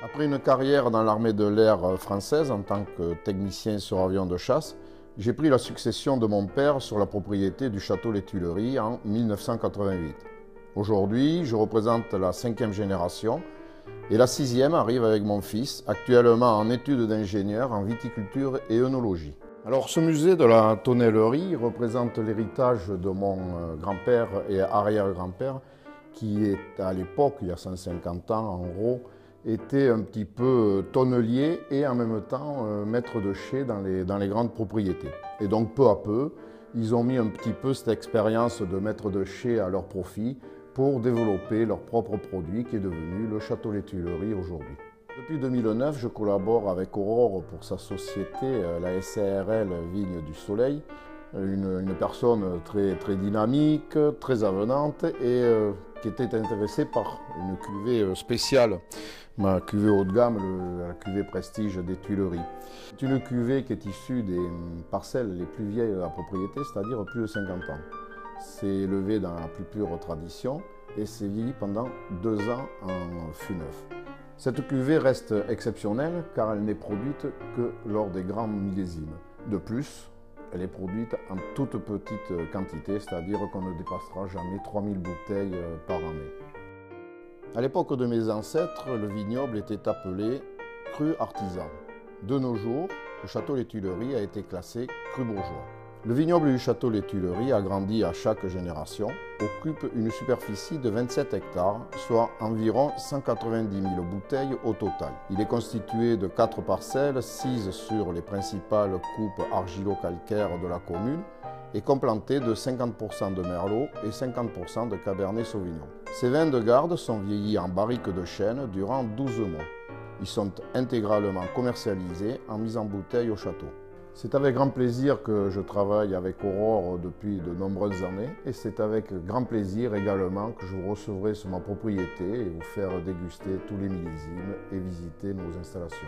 Après une carrière dans l'armée de l'air française en tant que technicien sur avion de chasse, j'ai pris la succession de mon père sur la propriété du château Les Tuileries en 1988. Aujourd'hui, je représente la 5e génération et la 6e arrive avec mon fils, actuellement en études d'ingénieur en viticulture et œnologie. Alors ce musée de la tonnellerie représente l'héritage de mon grand-père et arrière-grand-père qui est à l'époque, il y a 150 ans en gros, était un petit peu tonnelier et en même temps maître de chai dans les grandes propriétés. Et donc peu à peu, ils ont mis un petit peu cette expérience de maître de chai à leur profit pour développer leur propre produit qui est devenu le Château Les Tuileries aujourd'hui. Depuis 2009, je collabore avec Aurore pour sa société, la SARL Vigne du Soleil, une personne très dynamique, très avenante et qui était intéressée par une cuvée spéciale, ma cuvée haut de gamme, la cuvée Prestige des Tuileries. C'est une cuvée qui est issue des parcelles les plus vieilles de la propriété, c'est-à-dire plus de 50 ans. C'est élevé dans la plus pure tradition et c'est vieilli pendant 2 ans en fût neuf. Cette cuvée reste exceptionnelle car elle n'est produite que lors des grands millésimes. De plus, elle est produite en toute petite quantité, c'est-à-dire qu'on ne dépassera jamais 3000 bouteilles par année. À l'époque de mes ancêtres, le vignoble était appelé cru artisan. De nos jours, le Château Les Tuileries a été classé cru bourgeois. Le vignoble du Château Les Tuileries, agrandi à chaque génération, occupe une superficie de 27 hectares, soit environ 190 000 bouteilles au total. Il est constitué de 4 parcelles, 6 sur les principales coupes argilo-calcaires de la commune, et complanté de 50% de Merlot et 50% de Cabernet Sauvignon. Ces vins de garde sont vieillis en barriques de chêne durant 12 mois. Ils sont intégralement commercialisés en mise en bouteille au château. C'est avec grand plaisir que je travaille avec Aurore depuis de nombreuses années et c'est avec grand plaisir également que je vous recevrai sur ma propriété et vous faire déguster tous les millésimes et visiter nos installations.